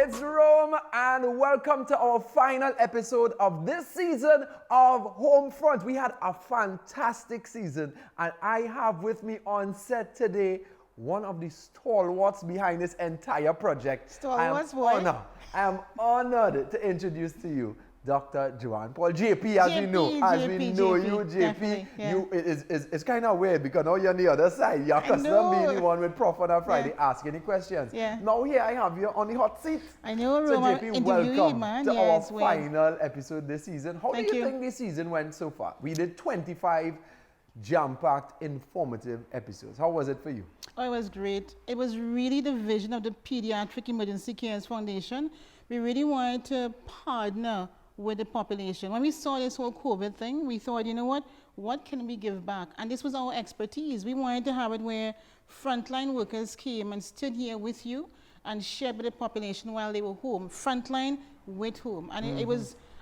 it's Rome, and welcome to our final episode of this season of Homefront. We had a fantastic season, and I have with me on set today one of the stalwarts behind this entire project. Stalwarts, boy. I am honored to introduce to you Dr. Joanne Paul, JP, as we know you, JP. Yeah. It's kind of weird because now you're on the other side. You're accustomed to being the one with Prof on a Friday asking the questions. Yeah. Now here I have you on the hot seat. I know, So Roma, JP, welcome to our well. final episode this season. How Thank do you you. think this season went so far? We did 25 jam-packed, informative episodes. How was it for you? Oh, it was great. It was really the vision of the Pediatric Emergency Cares Foundation. We really wanted to partner with the population. When we saw this whole COVID thing, we thought, you know what can we give back? And this was our expertise. We wanted to have it where frontline workers came and stood here with you and shared with the population while they were home. Frontline with home. And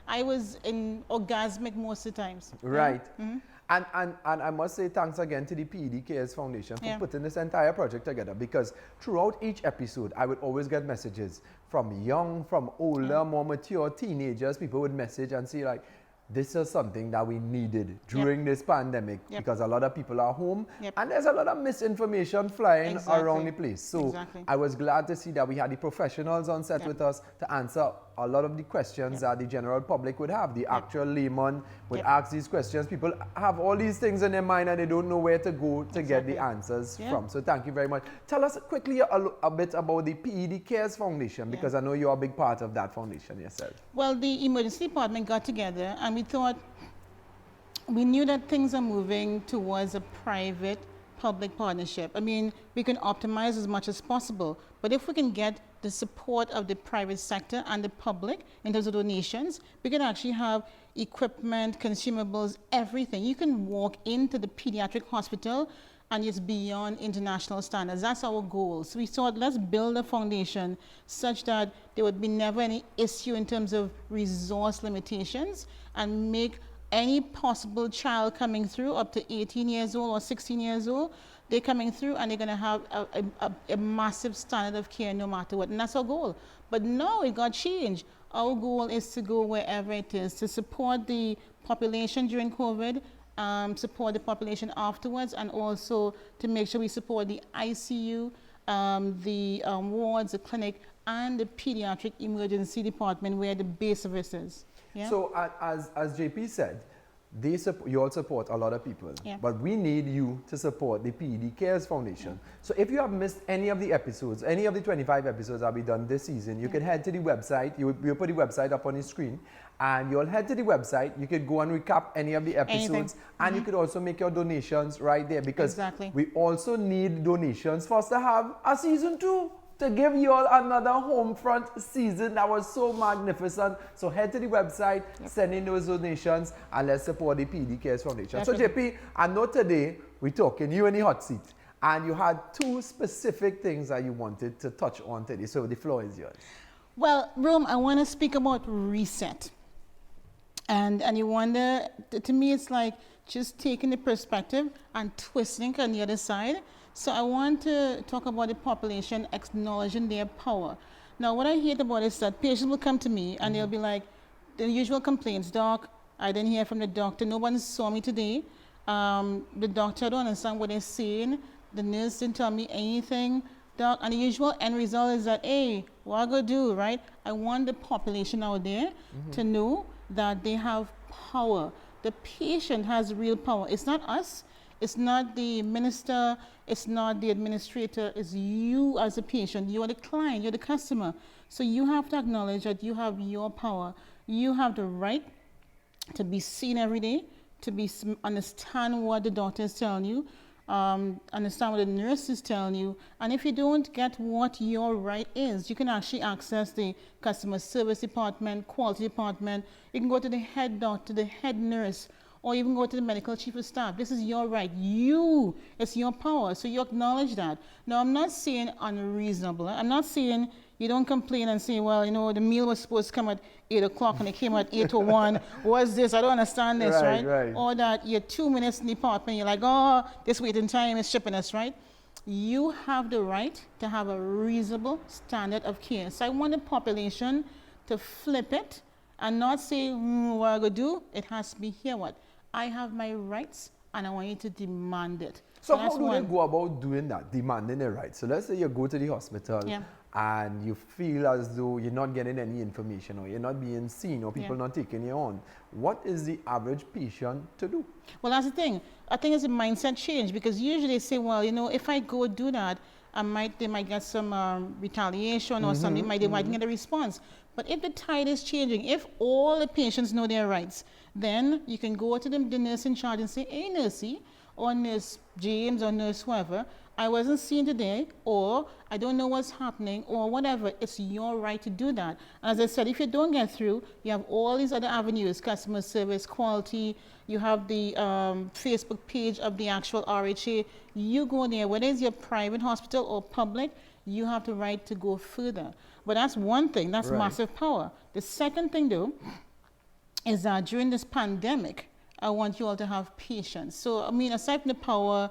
I was in orgasmic most of the times. Right. And I must say thanks again to the PED CARES Foundation for putting this entire project together, because throughout each episode, I would always get messages from young, from older, more mature teenagers. People would message and say, like, this is something that we needed during this pandemic because a lot of people are home and there's a lot of misinformation flying around the place. So I was glad to see that we had the professionals on set with us to answer a lot of the questions that the general public would have. The actual layman would ask these questions. People have all these things in their mind and they don't know where to go to get the answers from. So thank you very much. Tell us quickly a bit about the PED CARES Foundation, because I know you're a big part of that foundation yourself. Well, the emergency department got together and we knew that things are moving towards a private-public partnership. I mean, we can optimize as much as possible, but if we can get the support of the private sector and the public in terms of donations, we can actually have equipment, consumables, everything. You can walk into the pediatric hospital and it's beyond international standards. That's our goal. So we thought, let's build a foundation such that there would be never any issue in terms of resource limitations, and make any possible child coming through up to 18 years old or 16 years old, they're coming through and they're going to have a massive standard of care no matter what. And that's our goal. But no, it got changed. Our goal is to go wherever it is, to support the population during COVID, support the population afterwards, and also to make sure we support the ICU, the wards, the clinic, and the pediatric emergency department where the base of this is. Yeah? So as JP said, you all support a lot of people, but we need you to support the PED CARES Foundation. So if you have missed any of the episodes, any of the 25 episodes that we done this season, you can head to the website. We'll put the website up on the screen, and you'll head to the website. You could go and recap any of the episodes, and you could also make your donations right there, because we also need donations for us to have a season 2. To give you all another Homefront season that was so magnificent. So head to the website, send in those donations, and let's support the PED CARES Foundation. So JP, I know today we're talking, you in the hot seat, and you had 2 specific things that you wanted to touch on today. So the floor is yours. Well, Rome, I want to speak about reset. And you wonder, to me it's like just taking the perspective and twisting it on the other side. So I want to talk about the population acknowledging their power. Now, what I hate about it is that patients will come to me and they'll be like, the usual complaints, doc, I didn't hear from the doctor, no one saw me today. The doctor, I don't understand what they're saying. The nurse didn't tell me anything, doc. And the usual end result is that, hey, what I gonna do, right? I want the population out there to know that they have power. The patient has real power. It's not us. It's not the minister, it's not the administrator, it's you as a patient. You are the client, you're the customer. So you have to acknowledge that you have your power. You have the right to be seen every day, to understand what the doctor is telling you, understand what the nurse is telling you. And if you don't get what your right is, you can actually access the customer service department, quality department. You can go to the head doctor, the head nurse, or even go to the medical chief of staff. This is your right. It's your power. So you acknowledge that. Now, I'm not saying unreasonable. I'm not saying you don't complain and say, well, you know, the meal was supposed to come at 8 o'clock and it came at 8:01. What's this? I don't understand this, right? Or that you're 2 minutes in the department, you're like, oh, this waiting time is shipping us, right? you have the right to have a reasonable standard of care. So I want the population to flip it and not say, what I going to do? It has to be here what? I have my rights and I want you to demand it. So how do they go about doing that, demanding the rights? So let's say you go to the hospital and you feel as though you're not getting any information or you're not being seen or people not taking you on. What is the average patient to do? Well, that's the thing. I think it's a mindset change, because usually they say, well, you know, if I go do that, they might get some retaliation or something, they might get a response. But if the tide is changing, if all the patients know their rights, then you can go to the nurse in charge and say, hey, nursey, or Nurse James or Nurse whoever, I wasn't seen today, or I don't know what's happening, or whatever. It's your right to do that. As I said, if you don't get through, you have all these other avenues, customer service, quality, you have the Facebook page of the actual RHA. You go there, whether it's your private hospital or public, you have the right to go further. But that's one thing, that's massive power. The second thing though, is that during this pandemic, I want you all to have patience. So, I mean, aside from the power,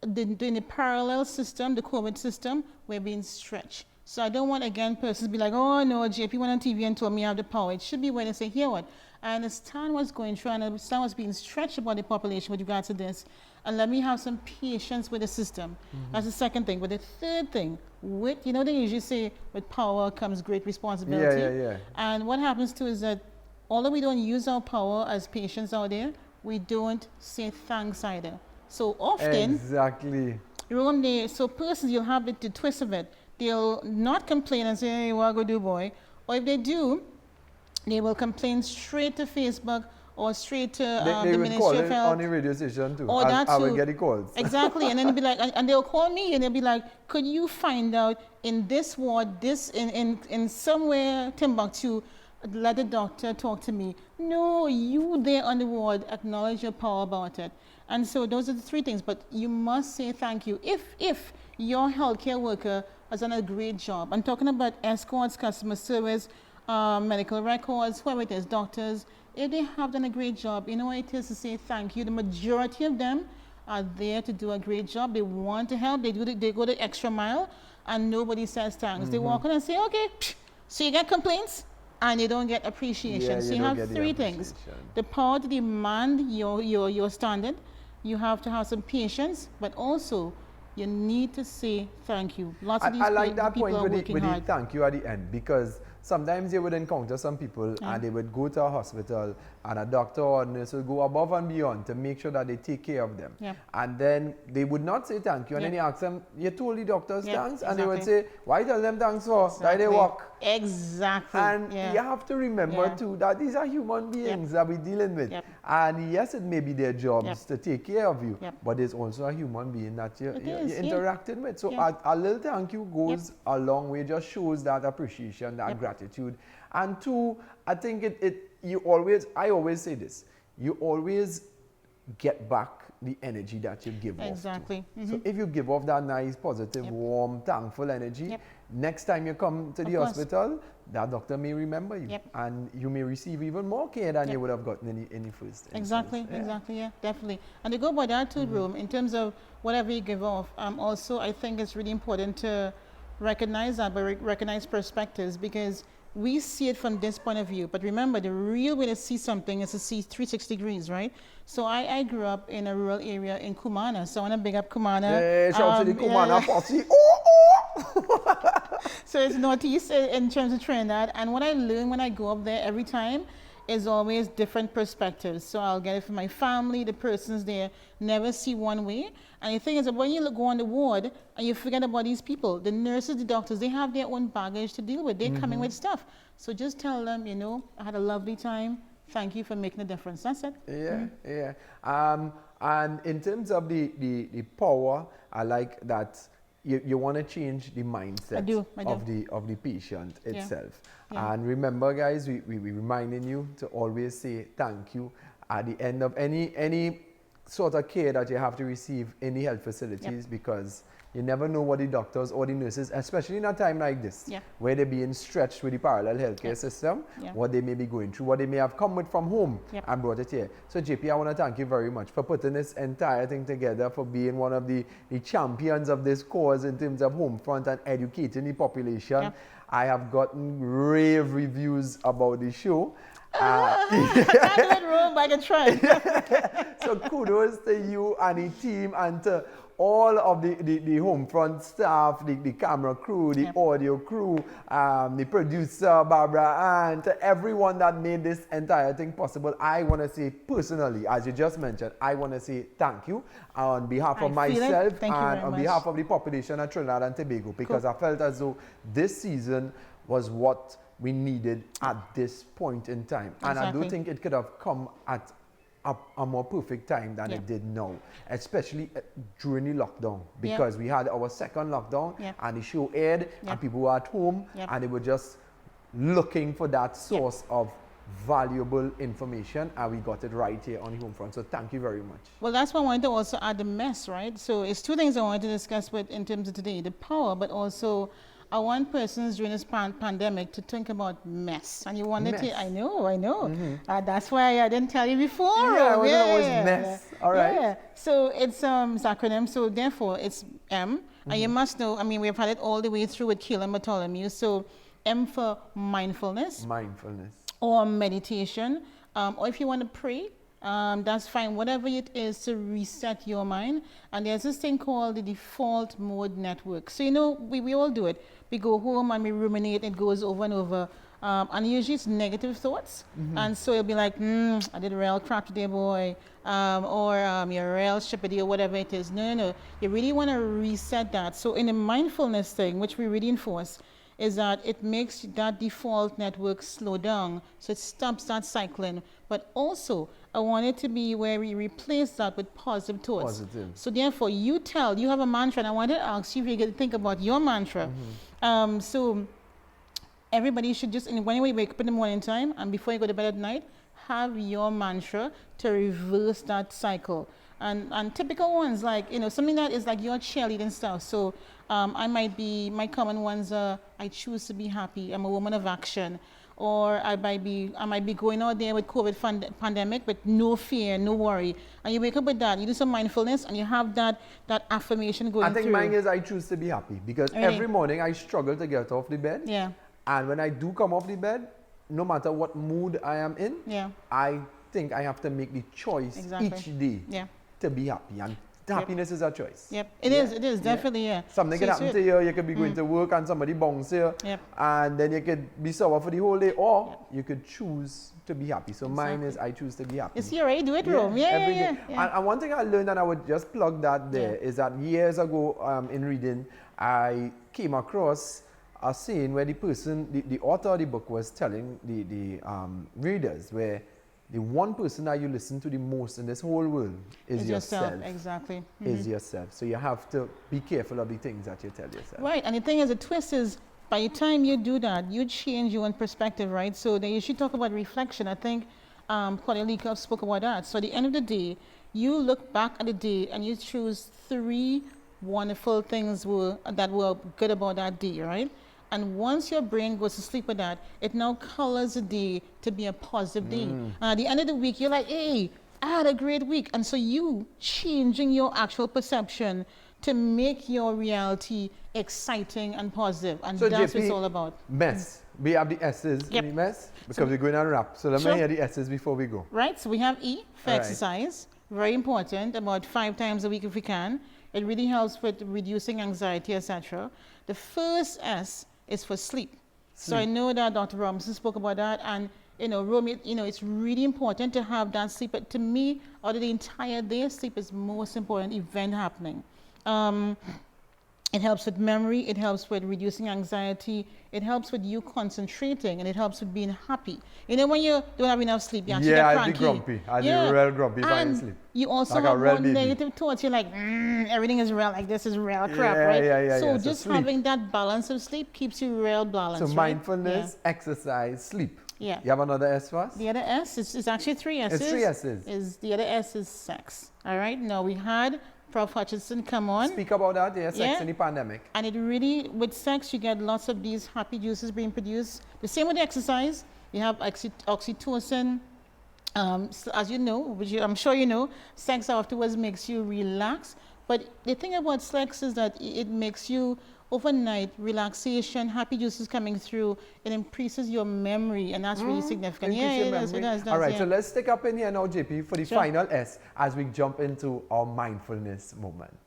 in the parallel system, the COVID system, we're being stretched. So I don't want, again, persons to be like, oh, no, JP went on TV and told me I have the power. It should be when they say, here what? I understand what's going through, and I understand what's being stretched about the population with regards to this. And let me have some patience with the system. That's the second thing. But the third thing, you know, they usually say, with power comes great responsibility. And what happens too is that although we don't use our power as patients out there, we don't say thanks either. So often, so persons, you'll have the twist of it. They'll not complain and say, hey, what go do, boy? Or if they do, they will complain straight to Facebook or straight to the Ministry of Health. On the radio station too. Or I will get the calls. Exactly, and then they'll be like, and they'll call me and they'll be like, could you find out in this ward, in somewhere Timbuktu, let the doctor talk to me. No, you there on the ward, acknowledge your power about it. And so those are the three things, but you must say thank you. If your healthcare worker has done a great job, I'm talking about escorts, customer service, medical records, whoever it is, doctors, if they have done a great job, you know what it is to say thank you. The majority of them are there to do a great job. They want to help, they go the extra mile, and nobody says thanks. They walk in and say, okay, so you get complaints? And you don't get appreciation. So you have three things. The power to demand your standard. You have to have some patience, but also you need to say thank you. Lots of these I like that people point with the hard. thank you at the end, because sometimes you would encounter some people and they would go to a hospital and a doctor or nurse would go above and beyond to make sure that they take care of them. And then they would not say thank you. And then you ask them, you told the doctors thanks? And they would say, why tell them thanks for? Why they work? Exactly. And you have to remember too that these are human beings that we're dealing with. And yes, it may be their jobs to take care of you, but there's also a human being that you're interacting with. So a little thank you goes a long way, just shows that appreciation, that gratitude. And two, I think I always say this, you always get back the energy that you give off to. So if you give off that nice, positive, warm, thankful energy, next time you come to the hospital, that doctor may remember you, and you may receive even more care than you would have gotten in the first instance. Exactly, definitely. And to go by that too, room, in terms of whatever you give off, also I think it's really important to recognize that, but recognize perspectives, because we see it from this point of view. But remember, the real way to see something is to see 360 degrees, right? So I grew up in a rural area in Kumana, so I want to big up Kumana. Shout to the Kumana posse. So it's northeast in terms of Trinidad, and what I learn when I go up there every time is always different perspectives. So I'll get it from my family, the persons there never see one way. And the thing is that when you go on the ward and you forget about these people, the nurses, the doctors, they have their own baggage to deal with. They're coming with stuff. So just tell them, you know, I had a lovely time. Thank you for making a difference. That's it. And in terms of the power, I like that you want to change the mindset of the patient itself. And remember, guys, we're reminding you to always say thank you at the end of any sort of care that you have to receive in the health facilities, because you never know what the doctors or the nurses, especially in a time like this, where they're being stretched with the parallel healthcare system, what they may be going through, what they may have come with from home and brought it here. So JP, I want to thank you very much for putting this entire thing together, for being one of the champions of this cause in terms of home front and educating the population. I have gotten rave reviews about the show. I did wrong, but I can try. So kudos to you and the team, and to all of the home front staff, the camera crew, the audio crew, the producer, Barbara, and to everyone that made this entire thing possible. I want to say personally, as you just mentioned, I want to say thank you on behalf of myself and on behalf of the population of Trinidad and Tobago, because I felt as though this season was what we needed at this point in time. And I do think it could have come at a more perfect time than it did now, especially during the lockdown, because we had our second lockdown and the show aired and people were at home and they were just looking for that source of valuable information, and we got it right here on the home front. So thank you very much. Well, that's why I wanted to also add the MESS, right? So it's two things I wanted to discuss with in terms of today, the power, but also I want persons during this pandemic to think about MESS. And you wanted to, I know. That's why I didn't tell you before. Yeah, it was MESS. All right. Yeah. So it's acronym. So therefore, it's M. And you must know, I mean, we've had it all the way through with Keelan and Bartholomew. So M for mindfulness. Mindfulness. Or meditation. Or if you want to pray, that's fine. Whatever it is to reset your mind. And there's this thing called the default mode network. So, you know, we all do it. We go home and we ruminate. It goes over and over. And usually it's negative thoughts. And so you'll be like, I did a real crap today, boy. Or you're real shippity or whatever it is. No. You really want to reset that. So in the mindfulness thing, which we really enforce, is that it makes that default network slow down, so it stops that cycling. But also, I want it to be where we replace that with positive thoughts. Positive. So therefore, you have a mantra, and I wanted to ask you if you could think about your mantra. So everybody should just, when you wake up in the morning time, and before you go to bed at night, have your mantra to reverse that cycle. And typical ones, like, you know, something that is like your cheerleading stuff. So my common ones are, I choose to be happy. I'm a woman of action. Or I might be going out there with COVID pandemic with no fear, no worry. And you wake up with that. You do some mindfulness and you have that affirmation going through. I think mine is I choose to be happy, because every morning I struggle to get off the bed. Yeah. And when I do come off the bed, no matter what mood I am in, I think I have to make the choice each day to be happy. And happiness is a choice. It is definitely, Something can happen to you. You could be going to work and somebody bounce you, and then you could be sour for the whole day, or you could choose to be happy. So mine is I choose to be happy. It's your right, do it, Rome. Every day. And one thing I learned, and I would just plug that there, is that years ago in reading, I came across a scene where the author of the book was telling the readers where the one person that you listen to the most in this whole world is yourself. Exactly. Is yourself. So you have to be careful of the things that you tell yourself. Right. And the thing is, the twist is, by the time you do that, you change your own perspective, right? So then you should talk about reflection. I think Cordelia spoke about that. So at the end of the day, you look back at the day and you choose 3 wonderful things that were good about that day, right? And once your brain goes to sleep with that, it now colors the day to be a positive day. And at the end of the week, you're like, hey, I had a great week. And so you changing your actual perception to make your reality exciting and positive. And so that's what it's all about. MESS. We have the S's in the MESS, because we're going on wrap. So let me hear the S's before we go. Right. So we have E for exercise. Very important, about 5 times a week if we can. It really helps with reducing anxiety, etc. The first S is for sleep. So I know that Dr. Robinson spoke about that, and Romy, it's really important to have that sleep. But to me, out of the entire day, sleep is most important event happening. It helps with memory, it helps with reducing anxiety, it helps with you concentrating, and it helps with being happy. You know, when you don't have enough sleep, you actually get I'd cranky. be grumpy. I'd be real grumpy if I didn't sleep. You also Like have more negative thoughts. You're like, everything is real, like this is real crap, right? So just having that balance of sleep keeps you real balanced. So mindfulness, exercise, sleep. Yeah. You have another S for us? The other S is actually 3 S's. It's 3 S's. The other S is sex. All right. Now we had Prof. Hutchinson come on. Speak about that, sex in the pandemic. And it really, with sex, you get lots of these happy juices being produced. The same with exercise. You have oxytocin. As you know, which I'm sure you know, sex afterwards makes you relax. But the thing about sex is that it makes you overnight relaxation, happy juices coming through. It increases your memory, and that's really significant. It does. All right, so let's stick up in here now, JP, for the final S as we jump into our mindfulness moment.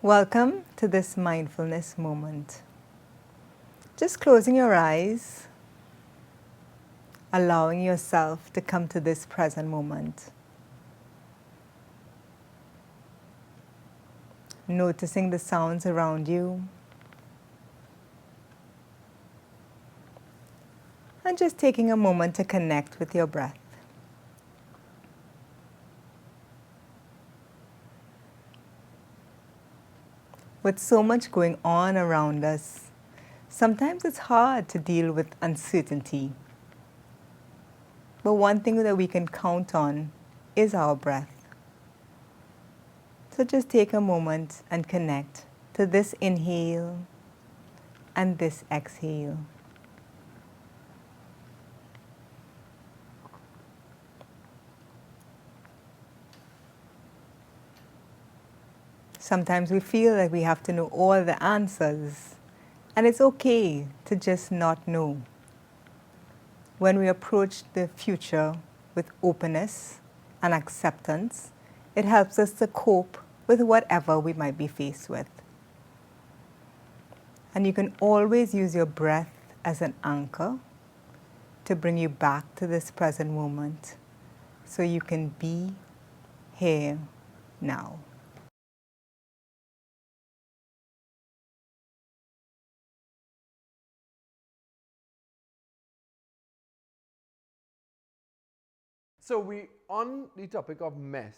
Welcome to this mindfulness moment. Just closing your eyes, allowing yourself to come to this present moment. Noticing the sounds around you. And just taking a moment to connect with your breath. With so much going on around us, sometimes it's hard to deal with uncertainty. But one thing that we can count on is our breath. So just take a moment and connect to this inhale and this exhale. Sometimes we feel like we have to know all the answers, and it's okay to just not know. When we approach the future with openness and acceptance, it helps us to cope with whatever we might be faced with. And you can always use your breath as an anchor to bring you back to this present moment so you can be here now. So we on the topic of MESS,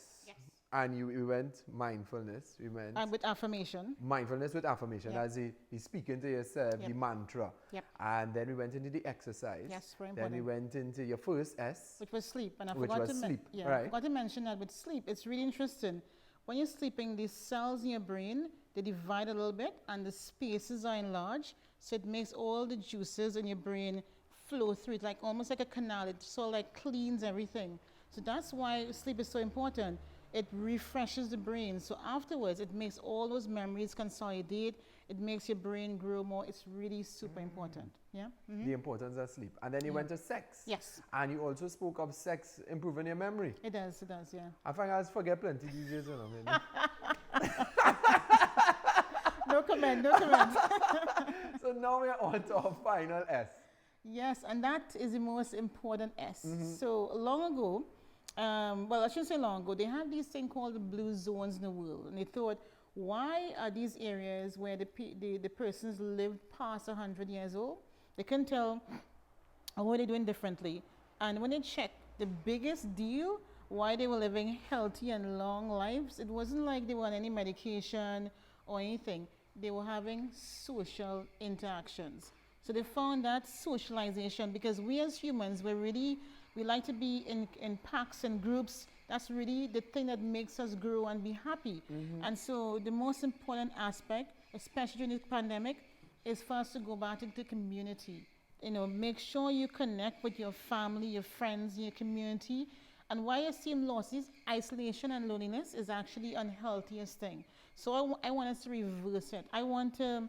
and we went mindfulness. We went with affirmation. Mindfulness with affirmation, as he's speaking to yourself, the mantra. And then we went into the exercise. Yes, very Then important. we went into your first S, which was sleep. And I which forgot was to sleep. I forgot to mention that with sleep, it's really interesting. When you're sleeping, the cells in your brain, they divide a little bit, and the spaces are enlarged, so it makes all the juices in your brain flow through it, like almost like a canal. It sort of like cleans everything. So that's why sleep is so important. It refreshes the brain. So afterwards, it makes all those memories consolidate. It makes your brain grow more. It's really super important. Yeah. The importance of sleep. And then you went to sex. Yes. And you also spoke of sex improving your memory. It does, yeah. I find I forget plenty these days, you know. No comment. So now we're on to our final S. Yes, and that is the most important S. So long ago, well, I shouldn't say long ago, they had this thing called the blue zones in the world. And they thought, why are these areas where the persons lived past 100 years old? They couldn't tell what were they doing differently. And when they checked, the biggest deal why they were living healthy and long lives, it wasn't like they were on any medication or anything. They were having social interactions. So they found that socialization, because we as humans, we like to be in packs and groups. That's really the thing that makes us grow and be happy. And so the most important aspect, especially during this pandemic, is for us to go back into community. You know, make sure you connect with your family, your friends, your community. And why you see losses, isolation and loneliness is actually the unhealthiest thing. So I want us to reverse it. I want to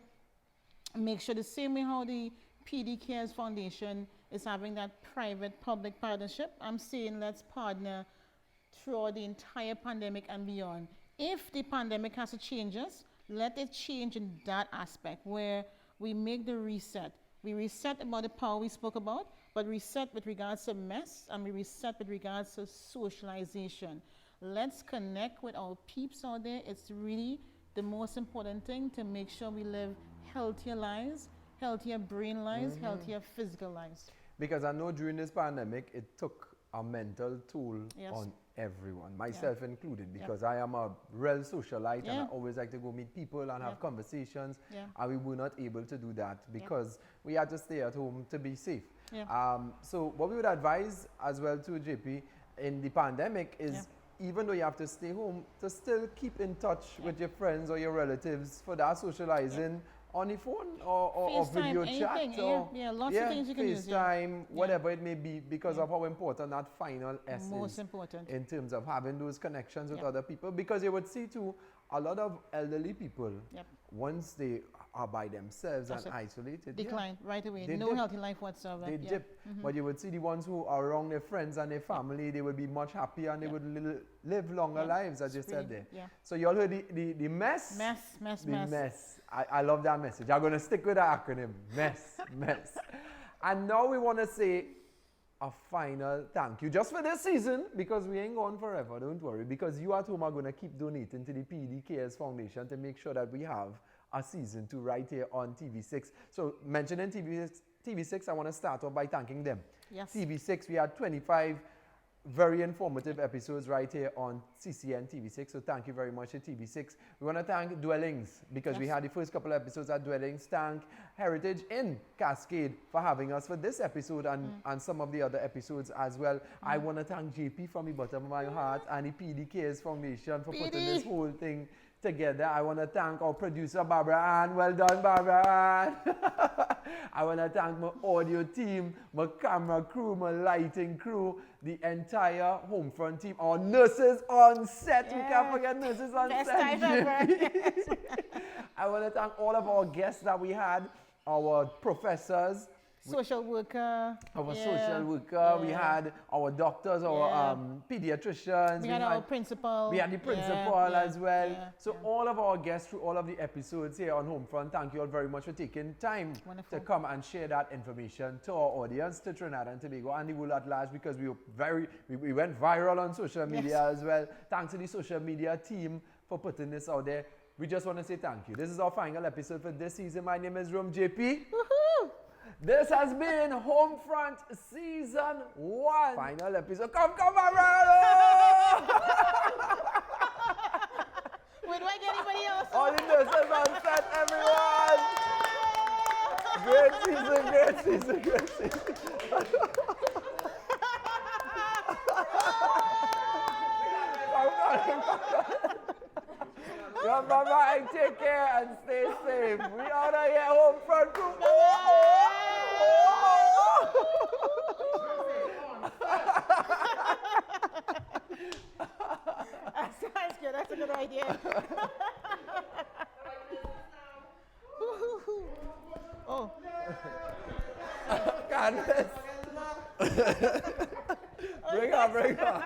make sure the same way how the PED CARES Foundation is having that private-public partnership, I'm saying let's partner throughout the entire pandemic and beyond. If the pandemic has to change us, let it change in that aspect where we make the reset. We reset about the power we spoke about, but reset with regards to MESS, and we reset with regards to socialization. Let's connect with our peeps out there. It's really the most important thing to make sure we live healthier lives, healthier brain lives, healthier physical lives. Because I know during this pandemic, it took a mental toll on everyone, myself included, because I am a real socialite and I always like to go meet people and have conversations, and we were not able to do that because we had to stay at home to be safe. So what we would advise as well to JP in the pandemic is even though you have to stay home, to still keep in touch with your friends or your relatives for that socializing on the phone or video chat or lots of things you can use. FaceTime, whatever it may be, because of how important that final S is in terms of having those connections with other people. Because you would see too, a lot of elderly people, once they are by themselves and isolated, decline right away. No healthy life whatsoever. They dip. But you would see the ones who are around their friends and their family, they would be much happier and they would live longer lives, as you said there. So you all heard the MESS? MESS. I love that message. I'm going to stick with the acronym, MESS. And now we want to say a final thank you just for this season, because we ain't gone forever, don't worry, because you at home are going to keep donating to the PED CARES Foundation to make sure that we have a season 2 right here on TV6. So mentioning TV6, I want to start off by thanking them. TV6, we had 25 very informative episodes right here on CCN TV6. So thank you very much to TV6. We want to thank Dwellings, because we had the first couple of episodes at Dwellings. Thank Heritage in Cascade for having us for this episode and some of the other episodes as well. I want to thank JP from the bottom of my heart and the PED CARES Foundation for putting this whole thing together. I want to thank our producer Barbara Ann. Well done, Barbara Ann. I want to thank my audio team, my camera crew, my lighting crew, the entire Homefront team, our nurses on set. We can't forget nurses on set. I want to thank all of our guests that we had, our professors, social worker. Social worker. We had our doctors, our pediatricians. We had our principal. We had the principal as well. So all of our guests through all of the episodes here on Homefront, thank you all very much for taking time to come and share that information to our audience, to Trinidad and Tobago and the world at large, because we went viral on social media as well. Thanks to the social media team for putting this out there. We just want to say thank you. This is our final episode for this season. My name is Rum JP. Woohoo! This has been Homefront Season 1. Final episode. Come, Mariano! Wait, do I get anybody else? All the nurses on set, everyone! Great season. Come, bye-bye, take care and stay safe. We out of here, Homefront Group. That's good. That's a good idea. Oh. Candace. Bring her.